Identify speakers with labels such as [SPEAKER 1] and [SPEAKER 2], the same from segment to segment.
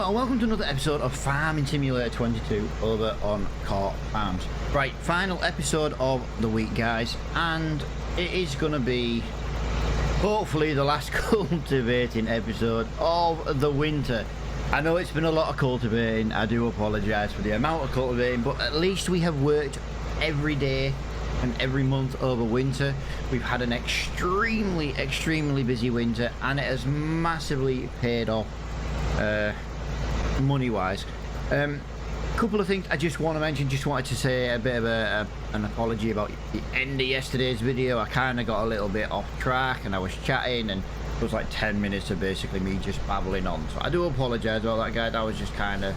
[SPEAKER 1] Hello and welcome to another episode of Farming Simulator 22 over on Court Farms. Right, final episode of the week, guys, and it is going to be hopefully the last cultivating episode of the winter. I know it's been a lot of cultivating. I do apologise for the amount of cultivating, but at least we have worked every day and every month over winter. We've had an extremely busy winter, and it has massively paid off money wise. Couple of things I just want to mention. Just wanted to say a bit of an apology about the end of yesterday's video. I kind of got a little bit off track and I was chatting, and it was like 10 minutes of basically me just babbling on, so I do apologize about that, guys. I was just kind of,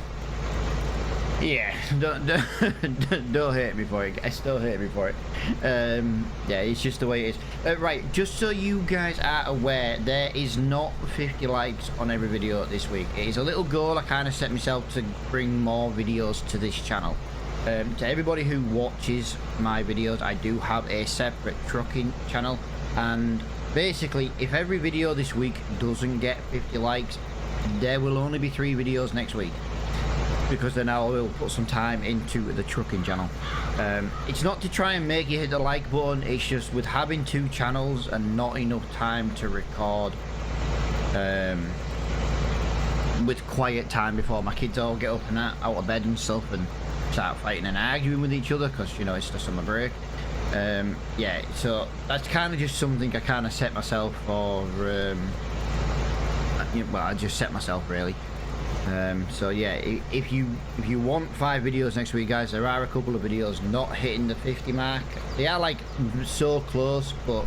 [SPEAKER 1] yeah, don't hate me for it. I still hate me for it. Yeah, it's just the way it is. Right, just so you guys are aware, there is not 50 likes on every video this week. It is a little goal I kind of set myself to bring more videos to this channel. To everybody who watches my videos, I do have a separate trucking channel, and basically if every video this week doesn't get 50 likes, there will only be 3 videos next week, because then I will put some time into the trucking channel. It's not to try and make you hit the like button, it's just with having 2 channels and not enough time to record with quiet time before my kids all get up and out of bed and stuff and start fighting and arguing with each other, because you know it's the summer break. Yeah, so that's kind of just something I kind of set myself for. Well, I just set myself really. So yeah, if you want 5 videos next week, guys, there are a couple of videos not hitting the 50 mark. They are like so close, but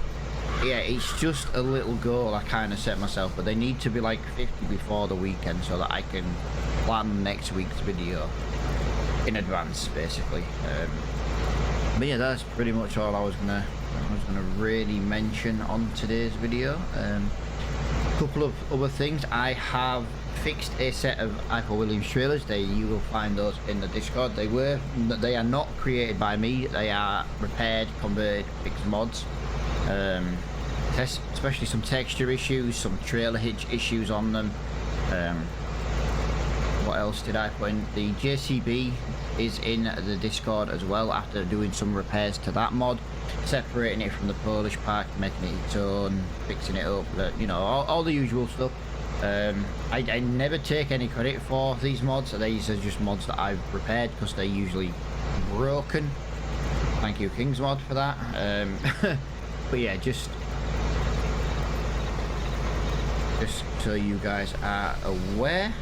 [SPEAKER 1] yeah, it's just a little goal I kind of set myself, but they need to be like 50 before the weekend so that I can plan next week's video in advance, basically. But yeah, that's pretty much all I was gonna really mention on today's video. Couple of other things. I have fixed a set of Eiffel Williams trailers. You will find those in the Discord. They are not created by me. They are repaired, converted, fixed mods. Especially some texture issues, some trailer hitch issues on them. What else did I put in? The JCB is in the Discord as well, after doing some repairs to that mod, separating it from the Polish pack, making it its own, fixing it up, you know, all the usual stuff. I never take any credit for these mods. These are just mods that I've repaired because they're usually broken. Thank you, King's Mod, for that. But yeah, just so you guys are aware.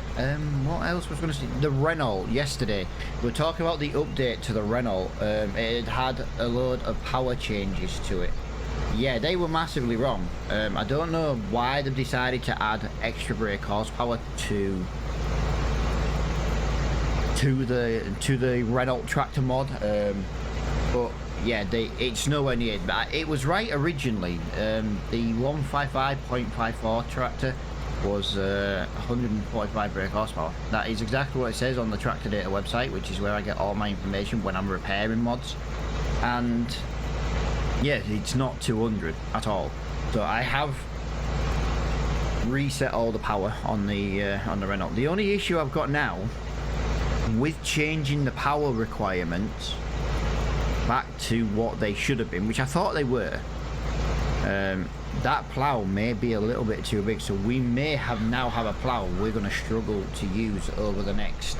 [SPEAKER 1] What else was going to say? The Renault yesterday. We were talking about the update to the Renault. It had a load of power changes to it. Yeah, they were massively wrong. I don't know why they've decided to add extra brake horsepower to the Renault tractor mod. But yeah, it's nowhere near. It was right originally. The 155.54 tractor was 145 brake horsepower. That is exactly what it says on the Tractor Data website, which is where I get all my information when I'm repairing mods. And yeah, it's not 200 at all. So I have reset all the power on the Renault. The only issue I've got now with changing the power requirements back to what they should have been, which I thought they were, that plough may be a little bit too big, so we may now have a plough we're going to struggle to use over the next,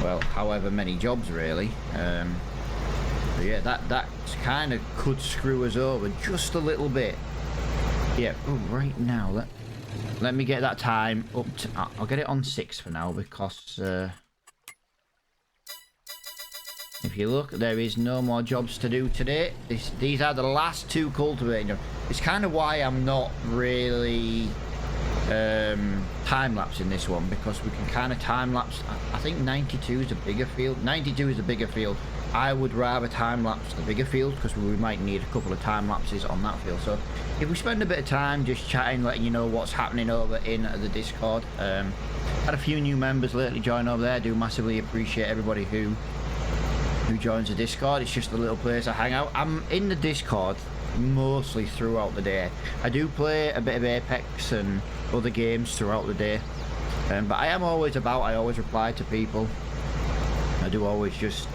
[SPEAKER 1] well, however many jobs really. So yeah, that kind of could screw us over just a little bit. Yeah. Oh, right now let me get that time up to, I'll get it on 6 for now, because if you look, there is no more jobs to do today. These are the last 2 cultivating jobs. It's kind of why I'm not really time-lapse in this one, because we can kind of time-lapse. I think 92 is a bigger field. 92 is a bigger field. I would rather time-lapse the bigger field, because we might need a couple of time-lapses on that field. So if we spend a bit of time just chatting, letting you know what's happening over in the Discord. Had a few new members lately join over there. I do massively appreciate everybody who joins the Discord. It's just a little place I hang out. I'm in the Discord mostly throughout the day. I do play a bit of Apex and other games throughout the day, But I am always about, I always reply to people. I do always just,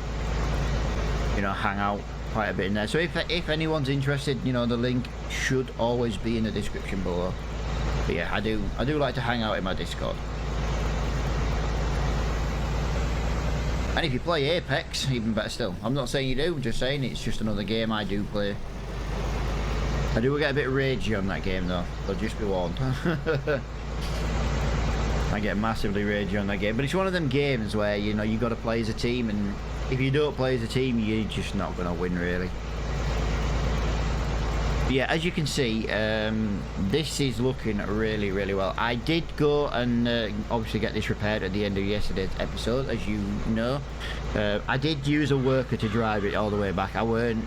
[SPEAKER 1] you know, hang out quite a bit in there. So if anyone's interested, you know, the link should always be in the description below. But yeah, I do like to hang out in my Discord. And if you play Apex, even better still. I'm not saying you do, I'm just saying it's just another game I do play. I do get a bit ragey on that game though, so just be warned. I get massively ragey on that game, but it's one of them games where, you know, you got to play as a team, and if you don't play as a team, you're just not going to win, really. But yeah, as you can see, this is looking really, really well. I did go and obviously get this repaired at the end of yesterday's episode, as you know. I did use a worker to drive it all the way back. I weren't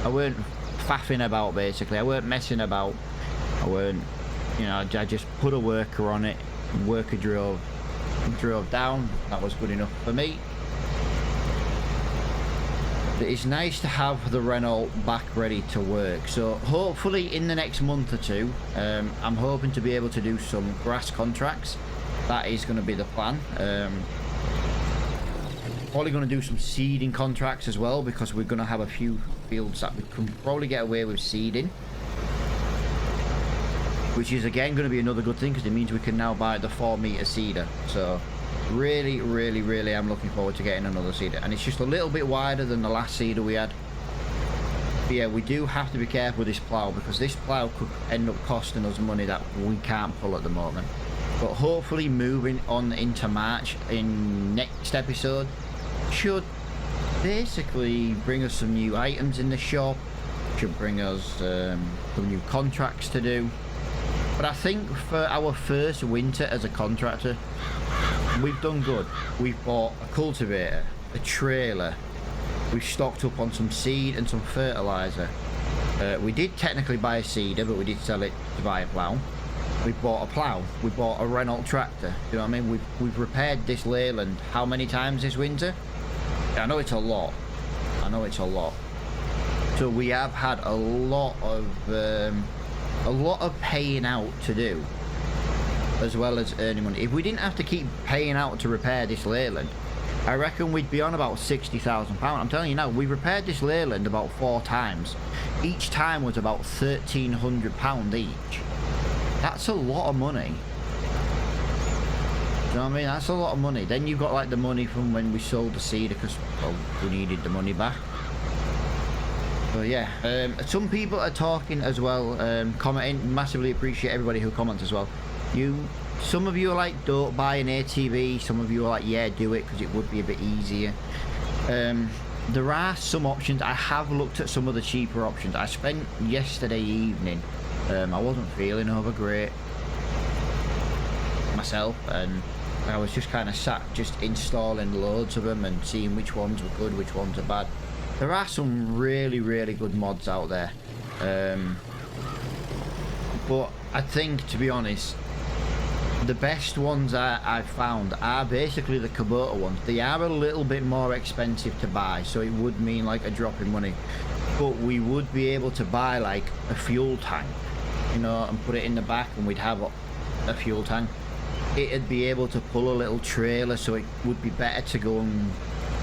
[SPEAKER 1] faffing about, basically. I weren't messing about. I weren't, you know, I just put a worker on it. Worker drove down. That was good enough for me. But it's nice to have the Renault back ready to work, so hopefully in the next month or two, I'm hoping to be able to do some grass contracts. That is going to be the plan. Probably going to do some seeding contracts as well, because we're going to have a few fields that we can probably get away with seeding, which is again going to be another good thing, because it means we can now buy the 4-meter seeder. So really, really, really I'm looking forward to getting another seeder, and it's just a little bit wider than the last seeder we had. But yeah, we do have to be careful with this plough, because this plough could end up costing us money that we can't pull at the moment. But hopefully moving on into March in next episode should basically bring us some new items in the shop, should bring us some new contracts to do. But I think for our first winter as a contractor, we've done good. We've bought a cultivator, a trailer, we've stocked up on some seed and some fertilizer. We did technically buy a seeder, but we did sell it to buy a plough. We bought a plough, we bought a Renault tractor. You know what I mean? We've repaired this Leyland how many times this winter? I know it's a lot. I know it's a lot. So we have had a lot of paying out to do, as well as earning money. If we didn't have to keep paying out to repair this Leyland, I reckon we'd be on about £60,000. I'm telling you now, we repaired this Leyland about 4 times. Each time was about £1,300 each. That's a lot of money. You know what I mean? That's a lot of money. Then you've got like the money from when we sold the seeder, because, well, we needed the money back. So yeah, some people are talking as well, commenting. Massively appreciate everybody who comments as well. Some of you are like, don't buy an ATV. Some of you are like, yeah, do it, because it would be a bit easier. There are some options. I have looked at some of the cheaper options. I spent yesterday evening, I wasn't feeling over great myself, and I was just kind of sat just installing loads of them and seeing which ones were good, which ones are bad. There are some really, really good mods out there, but I think, to be honest, the best ones I've found are basically the Kubota ones. They are a little bit more expensive to buy, so it would mean like a drop in money, but we would be able to buy like a fuel tank, you know, and put it in the back, and we'd have a fuel tank. It'd be able to pull a little trailer, so it would be better to go and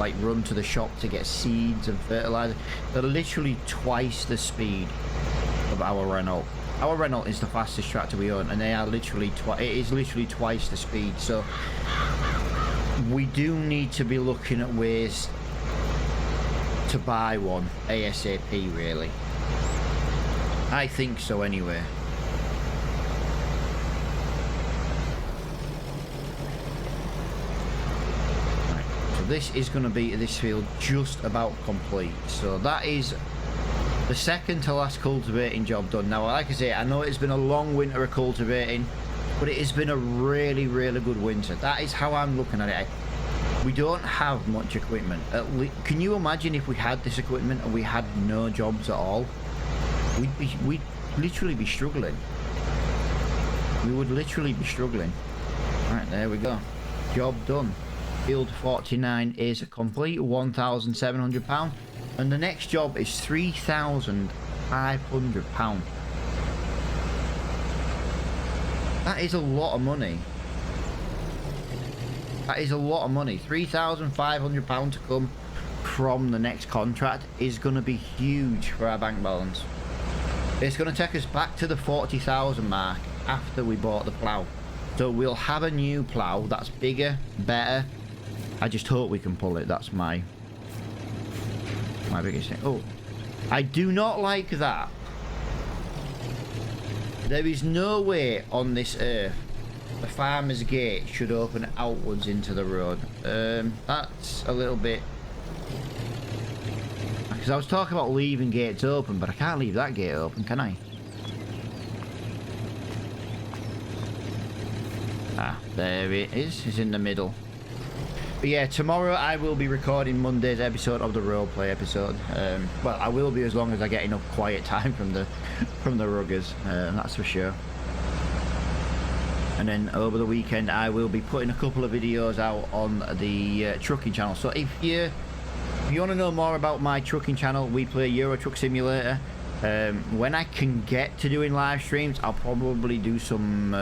[SPEAKER 1] like run to the shop to get seeds and fertilizer. They're literally twice the speed of our Renault. Our Renault is the fastest tractor we own, and they are literally it is literally twice the speed. So we do need to be looking at ways to buy one ASAP, really. I think so anyway. This is going to be this field just about complete. So that is the second to last cultivating job done. Now, like I say, I know it's been a long winter of cultivating, but it has been a really, really good winter. That is how I'm looking at it. We don't have much equipment. Can you imagine if we had this equipment and we had no jobs at all? We'd literally be struggling. We would literally be struggling. Right, there we go. Job done. Field 49 is complete, £1,700, and the next job is £3,500. That is a lot of money. That is a lot of money. £3,500 to come from the next contract is going to be huge for our bank balance. It's going to take us back to the 40,000 mark after we bought the plough. So we'll have a new plough that's bigger, better. I just hope we can pull it. That's my biggest thing. Oh, I do not like that. There is no way on this earth the farmer's gate should open outwards into the road. That's a little bit... Because I was talking about leaving gates open, but I can't leave that gate open, can I? Ah, there it is. It's in the middle. But yeah, tomorrow I will be recording Monday's episode of the roleplay episode. Well, I will be as long as I get enough quiet time from the ruggers. That's for sure. And then over the weekend I will be putting a couple of videos out on the trucking channel. So if you want to know more about my trucking channel, we play Euro Truck Simulator. When I can get to doing live streams, I'll probably do some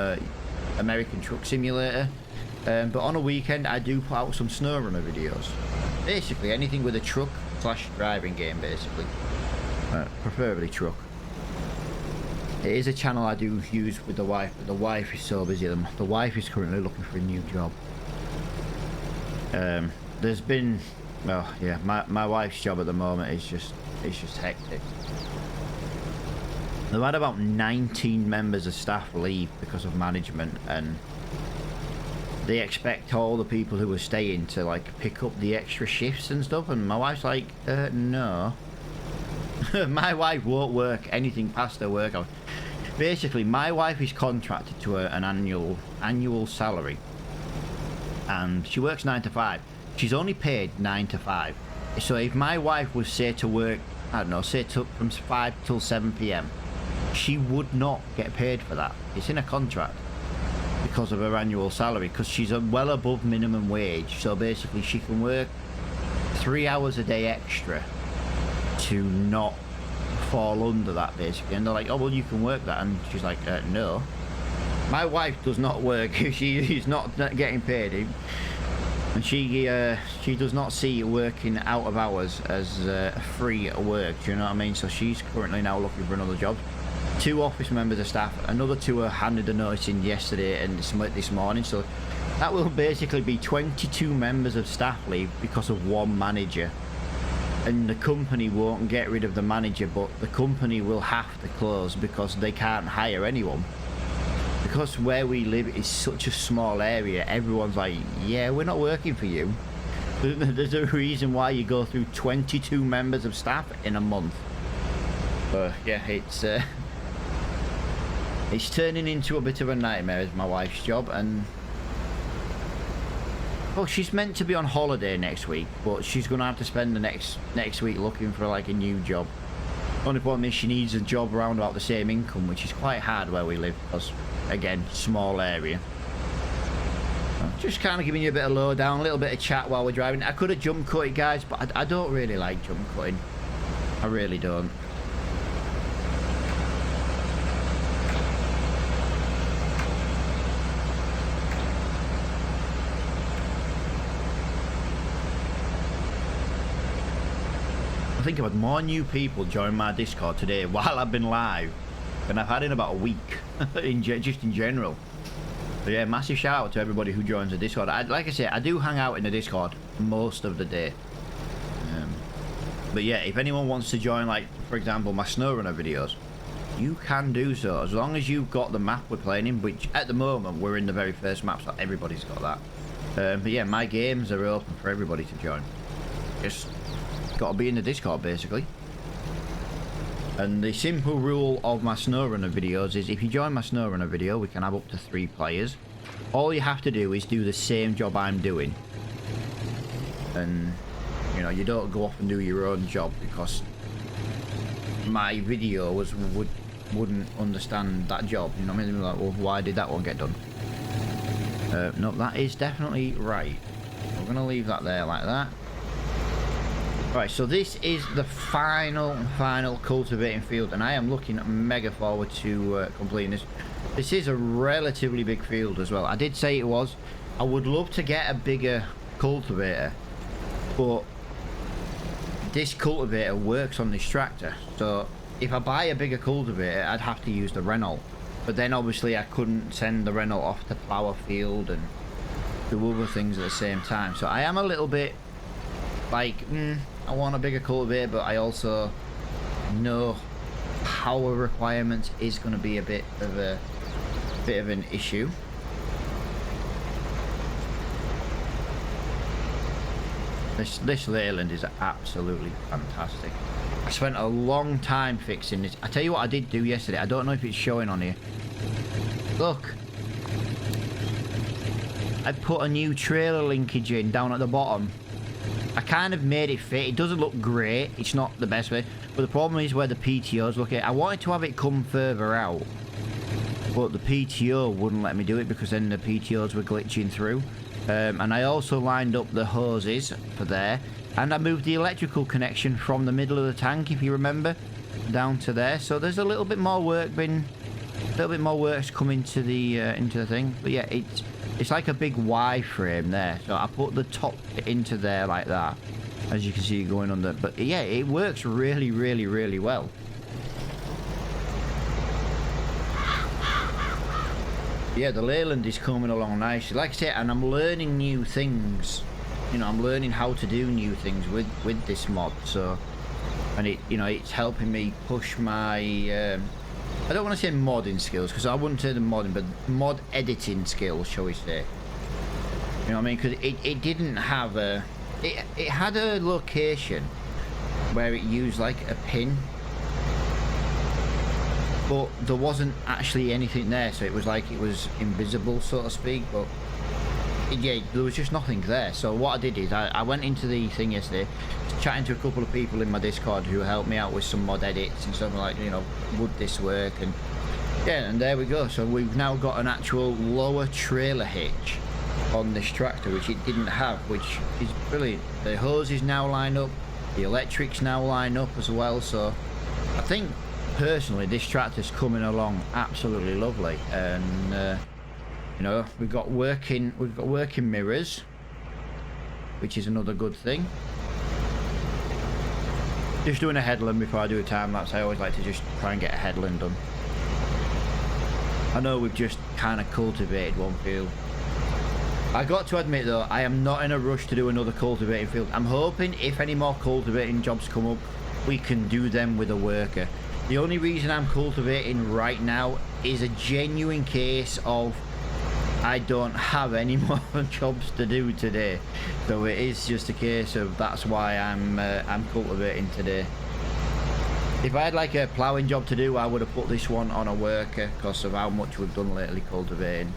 [SPEAKER 1] American Truck Simulator. But on a weekend, I do put out some snow runner videos. Basically, anything with a truck / driving game, basically. Preferably truck. It is a channel I do use with the wife, but the wife is so busy. The wife is currently looking for a new job. There's been, well, yeah, my wife's job at the moment is just hectic. They've had about 19 members of staff leave because of management, and they expect all the people who are staying to like pick up the extra shifts and stuff, and my wife's like, no. My wife won't work anything past her work hours. Basically, my wife is contracted to an annual salary, and she works 9 to 5. She's only paid 9 to 5. So if my wife was say to work, I don't know, say from 5 till 7 p.m, she would not get paid for that. It's in a contract because of her annual salary, because she's well above minimum wage. So basically she can work 3 hours a day extra to not fall under that, basically. And they're like, oh well, you can work that, and she's like, no, my wife does not work if she is not getting paid, and she does not see working out of hours as free work. Do you know what I mean? So she's currently now looking for another job. 2 office members of staff, another 2 are handed a notice in yesterday and this morning, so that will basically be 22 members of staff leave because of 1 manager. And the company won't get rid of the manager, but the company will have to close because they can't hire anyone. Because where we live is such a small area, everyone's like, yeah, we're not working for you. There's a reason why you go through 22 members of staff in a month. Yeah, it's turning into a bit of a nightmare as my wife's job. And well, she's meant to be on holiday next week, but she's going to have to spend the next week looking for like a new job. Only problem is she needs a job around about the same income, which is quite hard where we live because, again, small area. Just kind of giving you a bit of lowdown, a little bit of chat while we're driving. I could have jump cut it, guys, but I don't really like jump cutting. I really don't. I think I've had more new people join my Discord today while I've been live than I've had in about a week, just in general. So yeah, massive shout out to everybody who joins the Discord. Like I say, I do hang out in the Discord most of the day. But yeah, if anyone wants to join, like, for example, my SnowRunner videos, you can do so, as long as you've got the map we're playing in, which at the moment, we're in the very first map, so everybody's got that. But yeah, my games are open for everybody to join. Just got to be in the Discord, basically. And the simple rule of my SnowRunner videos is if you join my SnowRunner video, we can have up to 3 players. All you have to do is do the same job I'm doing. And, you know, you don't go off and do your own job because my video wouldn't understand that job. You know what I mean? Like, well, why did that one get done? No, that is definitely right. We're going to leave that there like that. Right, so this is the final cultivating field, and I am looking mega forward to completing this. This is a relatively big field as well. I did say it was. I would love to get a bigger cultivator, but this cultivator works on this tractor. So if I buy a bigger cultivator, I'd have to use the Renault. But then obviously I couldn't send the Renault off to plough a field and do other things at the same time. So I am a little bit like, I want a bigger cultivator, but I also know power requirements is going to be a bit of an issue. This Leyland is absolutely fantastic. I spent a long time fixing this. I tell you what I did do yesterday. I don't know if it's showing on here. Look. I put a new trailer linkage in down at the bottom. I kind of made it fit. It doesn't look great. It's not the best way. But the problem is where the PTOs look at. I wanted to have it come further out, but the PTO wouldn't let me do it because then the PTOs were glitching through. And I also lined up the hoses for there, and I moved the electrical connection from the middle of the tank, if you remember, down to there. So there's a little bit more work work's coming to the into the thing. But yeah, it's like a big Y frame there. So I put the top into there like that, as you can see going under. But yeah, it works really, really, really well. Yeah, the Leyland is coming along nicely. Like I said, and I'm learning new things. You know, I'm learning how to do new things with this mod. So, and it's helping me push my. I don't want to say modding skills because I wouldn't say the modding, but mod editing skills, shall we say? You know what I mean? Because it didn't have a. It had a location where it used like a pin, but there wasn't actually anything there, so it was like it was invisible, so to speak. But yeah, there was just nothing there. So what I did is I went into the thing yesterday, chatting to a couple of people in my Discord who helped me out with some mod edits and stuff like, you know, would this work? And yeah, and there we go. So we've now got an actual lower trailer hitch on this tractor, which it didn't have, which is brilliant. The hoses now line up, the electrics now line up as well. So I think personally this tractor's coming along absolutely lovely. And you know, we've got working mirrors, which is another good thing. Just doing a headland before I do a time lapse. I always like to just try and get a headland done. I know we've just kind of cultivated one field. I got to admit though, I am not in a rush to do another cultivating field. I'm hoping if any more cultivating jobs come up, we can do them with a worker. The only reason I'm cultivating right now is a genuine case of I don't have any more jobs to do today, so it is just a case of that's why I'm cultivating today. If I had like a ploughing job to do, I would have put this one on a worker because of how much we've done lately cultivating.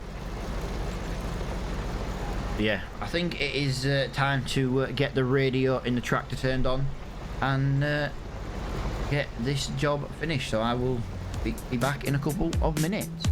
[SPEAKER 1] But yeah, I think it is time to get the radio in the tractor turned on and get this job finished. So I will be back in a couple of minutes.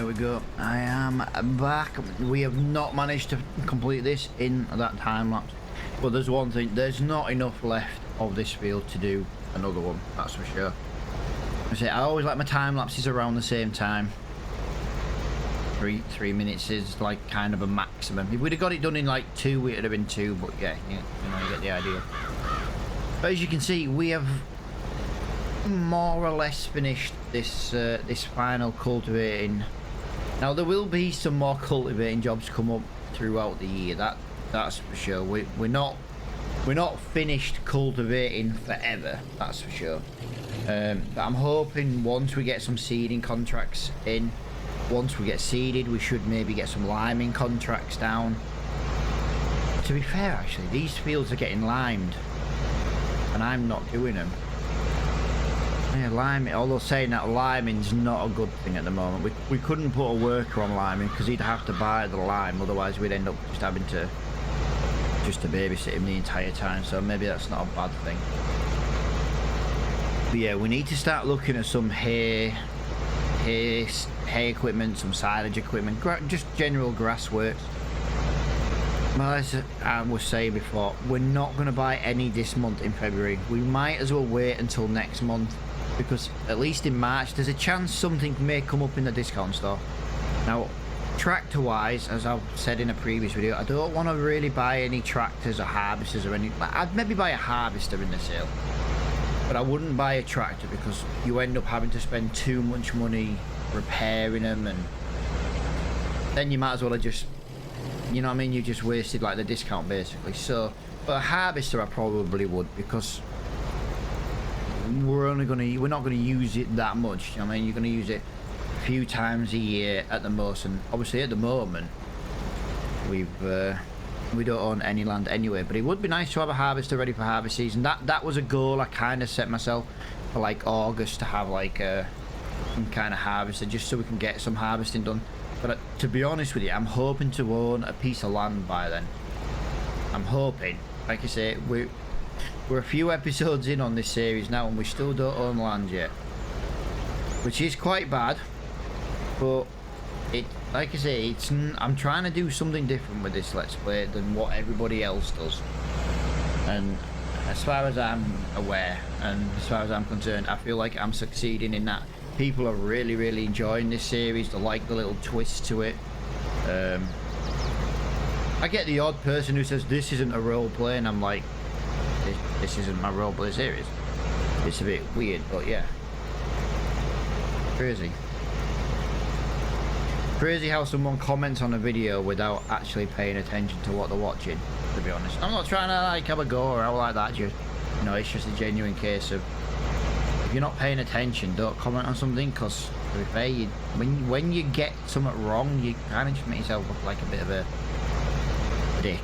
[SPEAKER 1] There we go. I am back. We have not managed to complete this in that time lapse. But there's one thing. There's not enough left of this field to do another one. That's for sure. I always like my time lapses around the same time. Three minutes is like kind of a maximum. If we'd have got it done in like 2, it would have been 2. But yeah, you get the idea. But as you can see, we have more or less finished this this final cultivating. Now there will be some more cultivating jobs come up throughout the year. That's for sure. We're not finished cultivating forever. That's for sure. But I'm hoping once we get some seeding contracts in, once we get seeded, we should maybe get some liming contracts down. To be fair, actually, these fields are getting limed, and I'm not doing them. Yeah, liming, although saying that, liming's not a good thing at the moment. We couldn't put a worker on liming because he'd have to buy the lime, otherwise we'd end up just having to babysit him the entire time, so maybe that's not a bad thing. But yeah, we need to start looking at some hay equipment, some silage equipment, just general grass works. Well, as I was saying before, we're not going to buy any this month in February. We might as well wait until next month, because at least in March there's a chance something may come up in the discount store. Now, tractor wise, as I've said in a previous video, I don't want to really buy any tractors or harvesters or anything. I'd maybe buy a harvester in the sale, but I wouldn't buy a tractor because you end up having to spend too much money repairing them, and then you might as well have just, you know what I mean, you just wasted like the discount basically. So, but a harvester I probably would, because we're not gonna use it that much. You know what I mean, you're gonna use it a few times a year at the most, and obviously at the moment we don't own any land anyway. But it would be nice to have a harvester ready for harvest season. That was a goal I kind of set myself for like August, to have like some kind of harvester, just so we can get some harvesting done. But to be honest with you, I'm hoping to own a piece of land by then. I'm hoping. Like I say, we're a few episodes in on this series now, and we still don't own land yet, which is quite bad. But like I say, I'm trying to do something different with this Let's Play than what everybody else does. And as far as I'm aware, and as far as I'm concerned, I feel like I'm succeeding in that. People are really, really enjoying this series. They like the little twist to it. I get the odd person who says this isn't a role play, and I'm like, this isn't my role play series. It's a bit weird, but yeah. Crazy how someone comments on a video without actually paying attention to what they're watching, to be honest. I'm not trying to like have a go or out like that, just, you know, it's just a genuine case of, if you're not paying attention, don't comment on something, because to be fair, when you get something wrong, you kind of just make yourself look like a bit of a dick.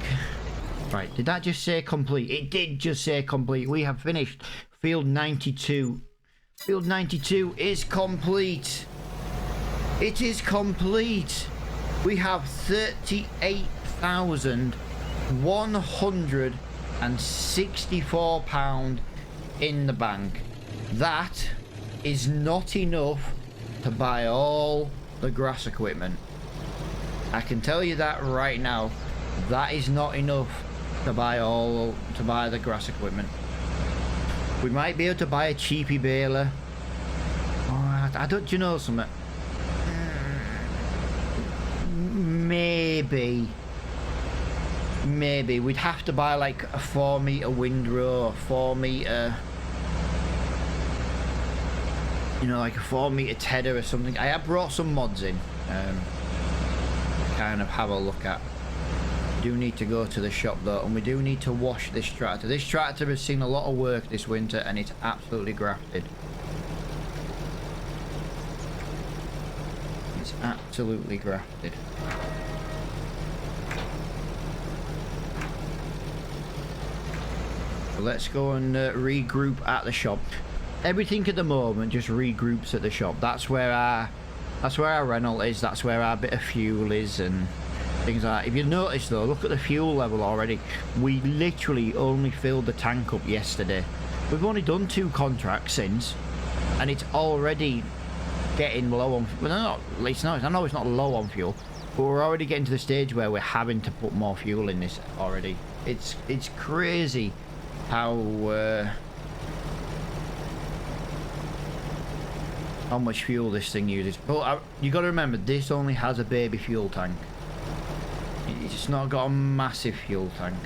[SPEAKER 1] Right, did that just say complete? It did just say complete. We have finished field 92. Field 92 is complete. It is complete. We have 38,164 pound in the bank. That is not enough to buy all the grass equipment. I can tell you that right now. That is not enough to buy the grass equipment. We might be able to buy a cheapy baler. Oh, I don't, you know something? Maybe we'd have to buy like a 4-meter windrow, 4-meter, you know, like a 4-meter tedder or something. I have brought some mods in, kind of have a look at. We do need to go to the shop though, and we do need to wash this tractor. This tractor has seen a lot of work this winter, and it's absolutely grafted. It's absolutely grafted. So let's go and regroup at the shop. Everything at the moment just regroups at the shop. That's where our rental is. That's where our bit of fuel is and things like that. If you notice though, look at the fuel level already. We literally only filled the tank up yesterday. We've only done 2 contracts since, and it's already getting low on, well, not, at least no, I know it's not low on fuel, but we're already getting to the stage where we're having to put more fuel in this already. It's crazy how much fuel this thing uses. But you got to remember, this only has a baby fuel tank. It's not got a massive fuel tank,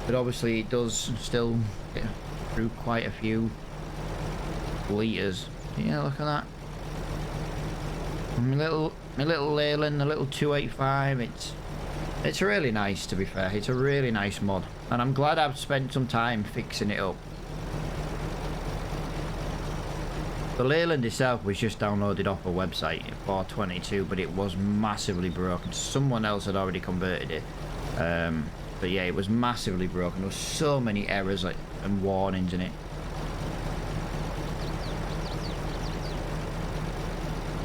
[SPEAKER 1] but obviously it does still get through quite a few litres. Yeah, look at that. My little Leyland, the little 285. It's really nice, to be fair. It's a really nice mod, and I'm glad I've spent some time fixing it up. The Leyland itself was just downloaded off a website for 422, but it was massively broken. Someone else had already converted it. But yeah, it was massively broken. There was so many errors and warnings in it.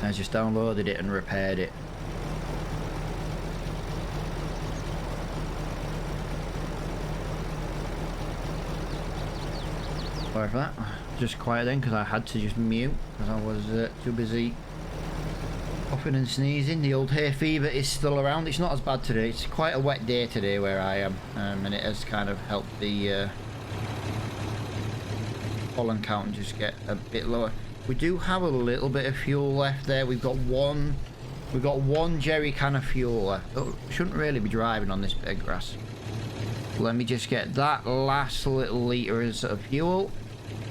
[SPEAKER 1] I just downloaded it and repaired it. Sorry for that. Just quiet then, because I had to just mute because I was too busy coughing and sneezing. The old hay fever is still around. It's not as bad today. It's quite a wet day today where I am, and it has kind of helped the pollen count just get a bit lower. We do have a little bit of fuel left there. We've got one jerry can of fuel left. Oh, shouldn't really be driving on this bit of grass. Let me just get that last little litre of fuel.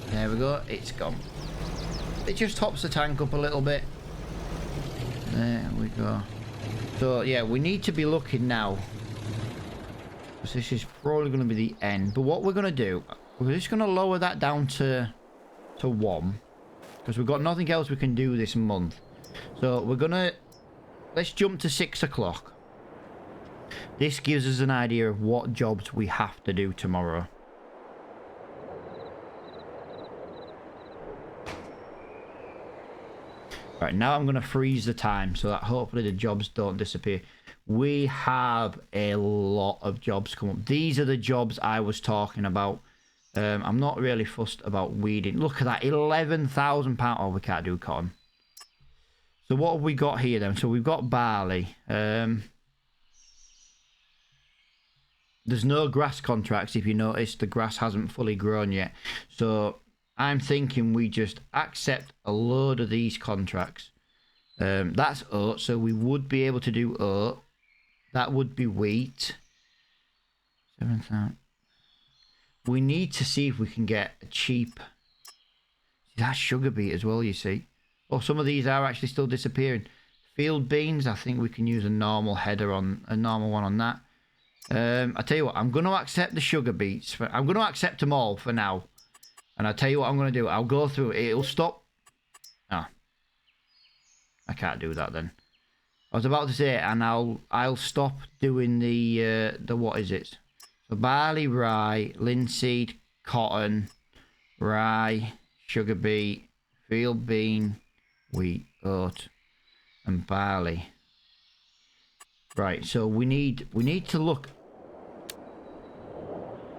[SPEAKER 1] There we go, it's gone. It just tops the tank up a little bit. There we go. So yeah, we need to be looking now, because this is probably going to be the end. But what we're going to do, we're just going to lower that down to 1, because we've got nothing else we can do this month. So we're going to, let's jump to 6 o'clock. This gives us an idea of what jobs we have to do tomorrow. Right, now I'm going to freeze the time so that hopefully the jobs don't disappear. We have a lot of jobs come up. These are the jobs I was talking about. I'm not really fussed about weeding. Look at that, £11,000. Oh, we can't do cotton. So what have we got here then? So we've got barley. There's no grass contracts. If you notice, the grass hasn't fully grown yet. So I'm thinking we just accept a load of these contracts. That's oat, so we would be able to do oat. That would be wheat. 7,000. We need to see if we can get a cheap. That's sugar beet as well, you see. Oh, some of these are actually still disappearing. Field beans, I think we can use a normal header on a normal one on that. I tell you what, I'm going to accept the sugar beets. I'm going to accept them all for now. And I'll tell you what I'm going to do. I'll go through it. It'll stop. Ah. I can't do that then. I was about to say, and I'll stop doing the what is it? So barley, rye, linseed, cotton, rye, sugar beet, field bean, wheat, oat, and barley. Right, so we need to look.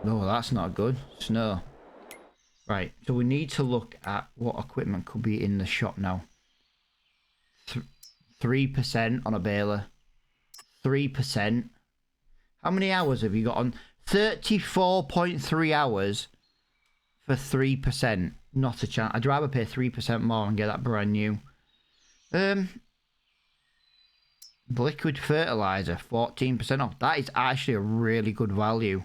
[SPEAKER 1] No, that's not good. Snow. Right, so we need to look at what equipment could be in the shop now. 3% on a baler. 3%. How many hours have you got on? 34.3 hours for 3%. Not a chance. I'd rather pay 3% more and get that brand new. Liquid fertilizer, 14% off. That is actually a really good value.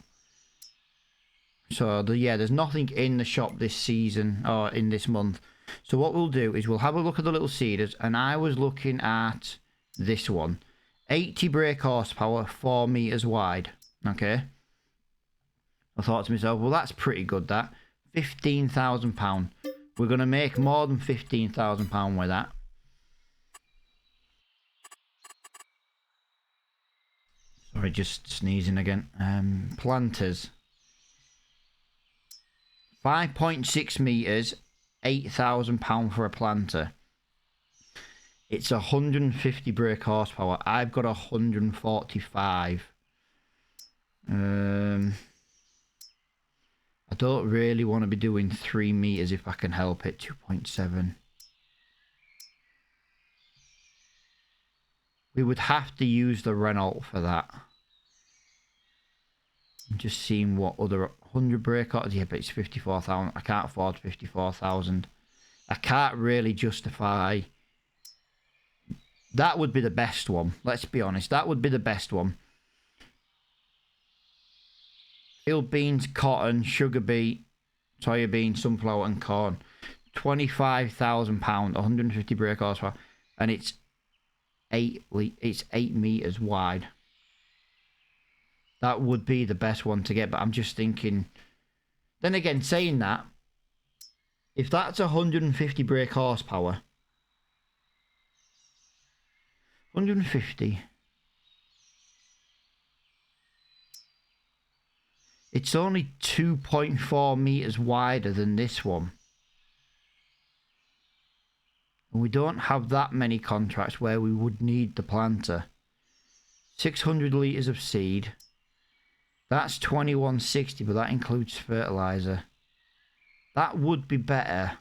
[SPEAKER 1] So yeah, there's nothing in the shop this season or in this month. So what we'll do is we'll have a look at the little seeders, and I was looking at this one. 80 brake horsepower, 4 meters wide. Okay. I thought to myself, well, that's pretty good, that. £15,000. We're going to make more than £15,000 with that. Sorry, just sneezing again. Planters. 5.6 meters, £8,000 for a planter. It's 150 brake horsepower. I've got 145. I don't really want to be doing 3 meters if I can help it. 2.7. We would have to use the Renault for that. I'm just seeing what other 100 brake orders. Yeah, but it's 54,000. I can't afford 54,000. I can't really justify. That would be the best one. Let's be honest. That would be the best one. Field beans, cotton, sugar beet, soya bean, sunflower, and corn. £25,000, 150 brake horsepower, and it's 8 meters wide. That would be the best one to get, but I'm just thinking. Then again, saying that, if that's 150 brake horsepower, 150. It's only 2.4 meters wider than this one. And we don't have that many contracts where we would need the planter. 600 litres of seed. That's 2160, but that includes fertiliser. That would be better.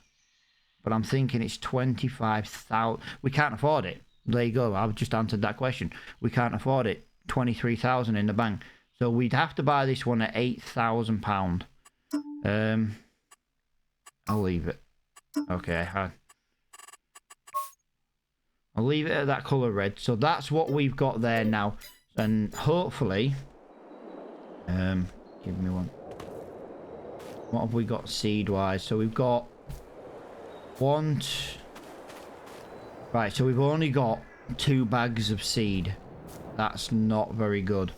[SPEAKER 1] But I'm thinking it's 25,000. We can't afford it. There you go. I've just answered that question. We can't afford it. 23,000 in the bank. So we'd have to buy this one at £8,000. I'll leave it. Okay. I'll leave it at that colour red. So that's what we've got there now. And hopefully... give me one. What have we got seed-wise? So we've got... Right, so we've only got 2 bags of seed. That's not very good.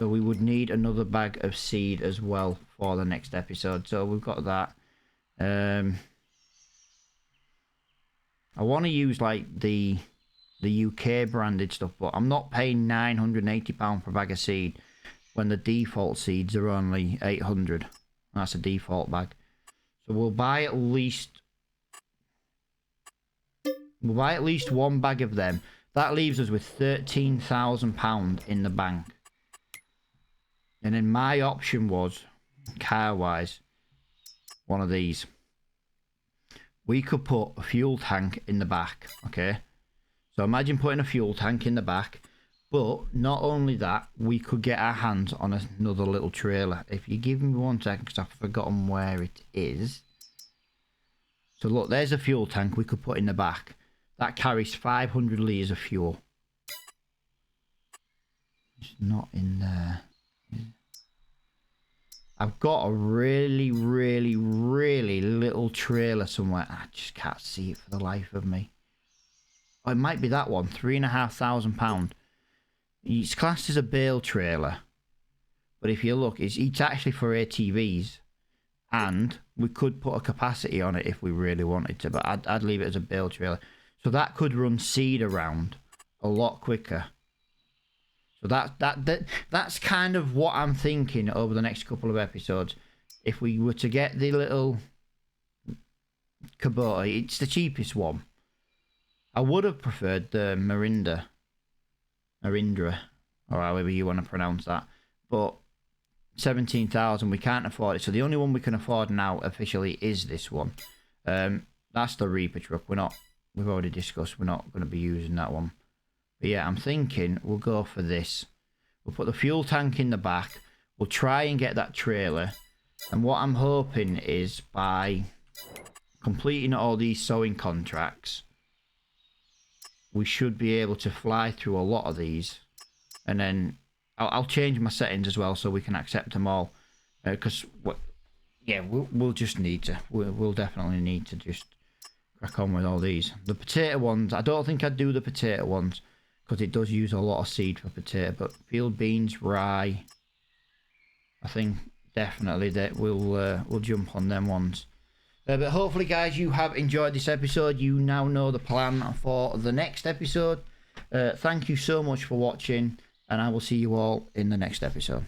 [SPEAKER 1] So we would need another bag of seed as well for the next episode. So we've got that. I want to use like the UK branded stuff, but I'm not paying £980 per bag of seed when the default seeds are only 800. That's a default bag. So we'll buy at least one bag of them. That leaves us with £13,000 in the bank. And then my option was, car-wise, one of these. We could put a fuel tank in the back, okay? So imagine putting a fuel tank in the back. But not only that, we could get our hands on another little trailer. If you give me 1 second, because I've forgotten where it is. So look, there's a fuel tank we could put in the back. That carries 500 litres of fuel. It's not in there. I've got a really, really, really little trailer somewhere. I just can't see it for the life of me. Oh, it might be that one. £3,500. It's classed as a bale trailer. But if you look, it's actually for ATVs. And we could put a capacity on it if we really wanted to. But I'd leave it as a bale trailer. So that could run seed around a lot quicker. So that's kind of what I'm thinking over the next couple of episodes. If we were to get the little Kubota, it's the cheapest one. I would have preferred the Marindra, or however you want to pronounce that. But 17,000, we can't afford it. So the only one we can afford now officially is this one. That's the Reaper truck. We've already discussed we're not going to be using that one. But yeah, I'm thinking we'll go for this. We'll put the fuel tank in the back. We'll try and get that trailer. And what I'm hoping is by completing all these sowing contracts, we should be able to fly through a lot of these. And then I'll change my settings as well so we can accept them all. Because, we'll just need to. We'll definitely need to just crack on with all these. The potato ones, I don't think I'd do the potato ones because it does use a lot of seed for potato. But field beans, rye, I think definitely that we'll jump on them ones. But hopefully, guys, you have enjoyed this episode. You now know the plan for the next episode. Thank you so much for watching, and I will see you all in the next episode.